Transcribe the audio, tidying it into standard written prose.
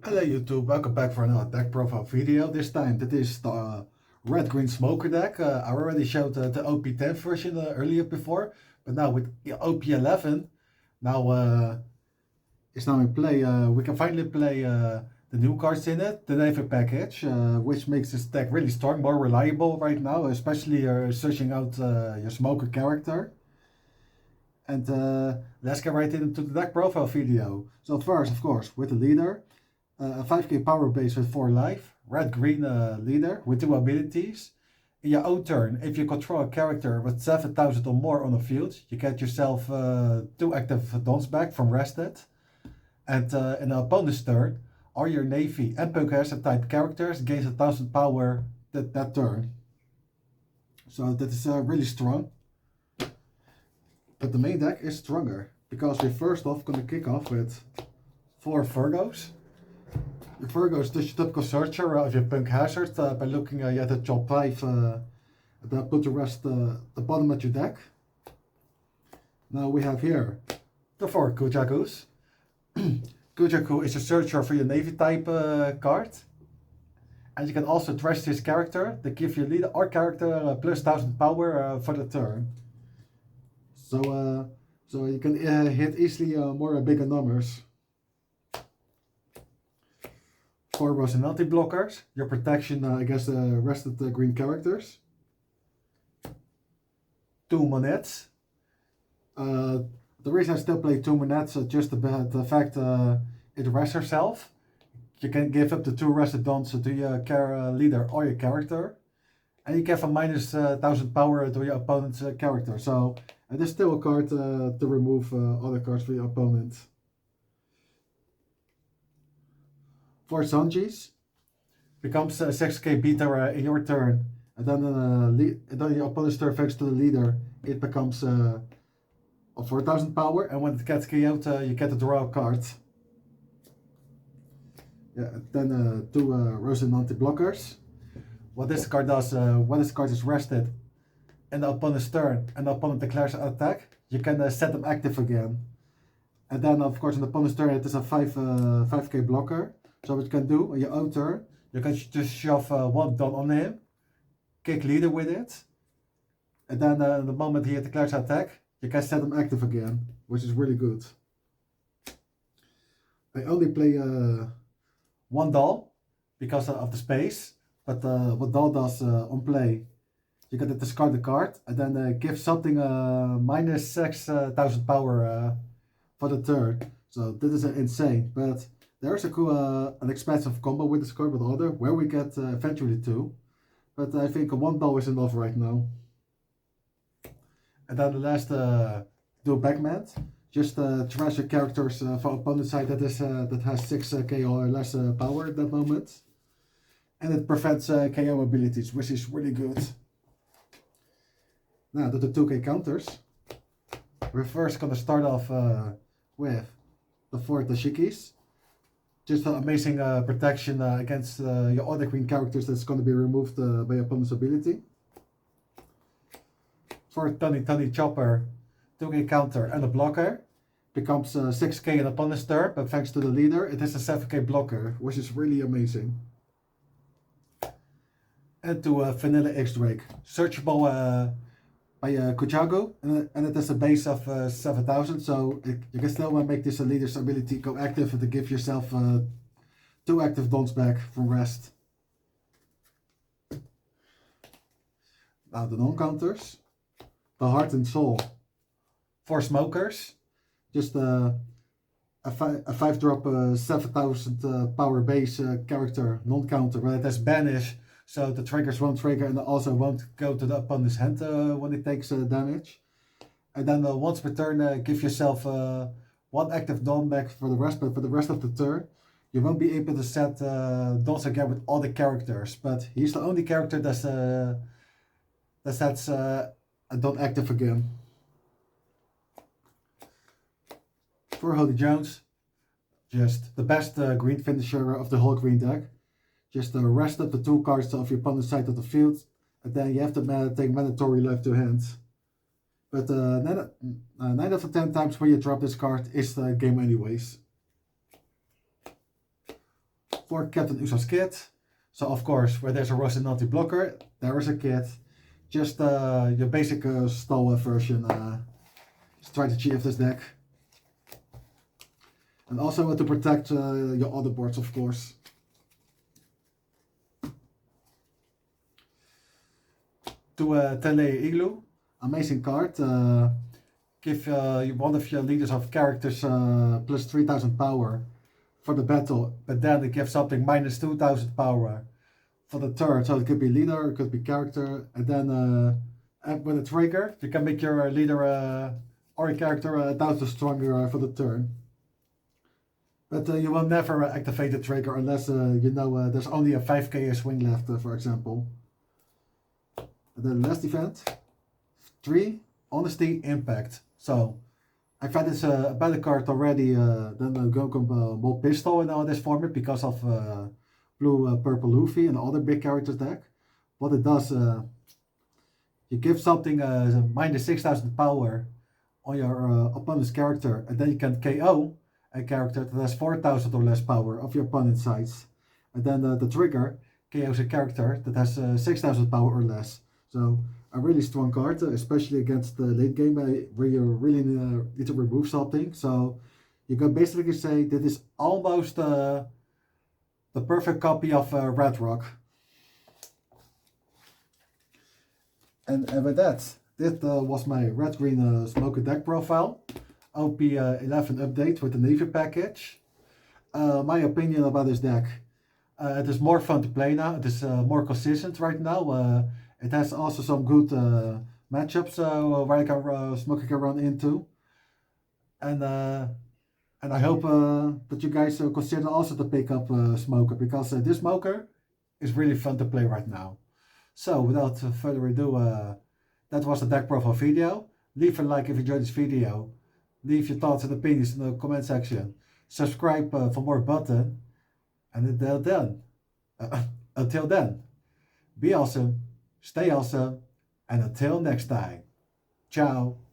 Hello YouTube, welcome back for another deck profile video. This time that is the red-green smoker deck. I already showed the OP10 version earlier before, but now with OP11, now it's now in play. We can finally play the new cards in it, the Navy package, which makes this deck really strong, more reliable right now, especially searching out your smoker character. And let's get right into the deck profile video. So first, of course, with the leader. A 5k power base with 4 life, red-green leader with 2 abilities. In your own turn, if you control a character with 7,000 or more on the field, you get yourself 2 active dons back from rested. And in the opponent's turn, all your navy and Pokemon type characters gain 1,000 power that turn. So that is really strong. But the main deck is stronger, because we're first off going to kick off with 4 Virgos. The Virgo is just your typical searcher of your punk hazard by looking at the top 5 and then put the rest the bottom of your deck. Now we have here the 4 Kujakus. Kujaku is a searcher for your navy type card. And you can also trash this character to give your leader or character plus 1,000 power for the turn. So you can hit easily more bigger numbers. 4 Rosinante blockers, your protection against the rest of the green characters. 2 Monettes. The reason I still play 2 Monettes is just the fact it rests herself. You can give up the 2 rested dons to your leader or your character. And you give a minus 1,000 power to your opponent's character. So it is still a card to remove other cards for your opponent. 4 Sanjis becomes a 6k beta in your turn, and then your opponent's turn thanks to the leader, it becomes of 4,000 power, and when it gets KO'd, you get to draw a card. Yeah, then 2 Rosinante blockers. What this card does, when this card is rested in the opponent's turn and the opponent declares an attack, you can set them active again. And then of course in the opponent's turn it is a 5k blocker. So what you can do on your own turn, you can just shove 1 don on him, kick leader with it, and then the moment he declares an attack, you can set him active again, which is really good. I only play 1 doll because of the space, but what doll does on play, you can discard the card and then give something minus 6,000 power for the turn. So this is insane, but there's a cool, an expensive combo with this card with other, where we get eventually 2. But I think 1 doll is enough right now. And then the last dual backman. Just trash your characters for opponent's side that has 6k or less power at that moment. And it prevents KO abilities, which is really good. Now the 2k counters. We're first gonna start off with the 4 Tashikis. Just amazing protection against your other green characters that's going to be removed by your opponent's ability. For Tony Chopper, 2k counter and a blocker. Becomes 6k in opponent's turn, but thanks to the leader, it is a 7k blocker, which is really amazing. And to Vanilla X-Drake, searchable by Kujago, and it has a base of 7,000, so you can still make this leader's ability go active and to give yourself 2 active dons back from rest. Now the non-counters, the Heart and Soul, 4 Smokers, just a 5-drop 7,000 power base character non-counter, but it has Banish. So the triggers won't trigger and also won't go to the opponent's hand when it takes damage. And then once per turn, give yourself 1 active don back for the rest, but for the rest of the turn, you won't be able to set dons again with all the characters. But he's the only character that sets a don active again. For Holy Jones, just the best green finisher of the whole green deck. Just the rest of the 2 cards of your opponent's side of the field, and then you have to take mandatory life to hand. But 9 out of 10 times when you drop this card is the game anyways. for Captain Uso's kit. So of course, where there's a Rosinante blocker, there is a kit. Just your basic stall version strategy of this deck. And also to protect your other boards, of course. To Tele Igloo, amazing card. Give one of your leaders of characters plus 3000 power for the battle, but then it gives something minus 2000 power for the turn. So it could be leader, it could be character, and then with a trigger, you can make your leader or your character 1000 stronger for the turn. But you will never activate the trigger unless you know there's only a 5k swing left, for example. And then last event, 3, Honesty, Impact. So, I find it's a better card already than the Goku Pistol in this format because of Blue Purple Luffy and other big characters deck. What it does, you give something minus 6000 power on your opponent's character, and then you can KO a character that has 4000 or less power of your opponent's size. And then the trigger KOs a character that has 6000 power or less. So a really strong card, especially against the late game where you really need to remove something. So you can basically say that is almost the perfect copy of Red Rock. And with that, this was my red-green smoker deck profile. OP11 update with the Navy package. My opinion about this deck. It is more fun to play now. It is more consistent right now. It has also some good matchups where I can Smoker can run into, and I hope that you guys consider also to pick up Smoker, because this Smoker is really fun to play right now. So without further ado, that was the deck profile video. Leave a like if you enjoyed this video. Leave your thoughts and opinions in the comment section. Subscribe for more button, and until then, be awesome. Stay awesome, and until next time, ciao.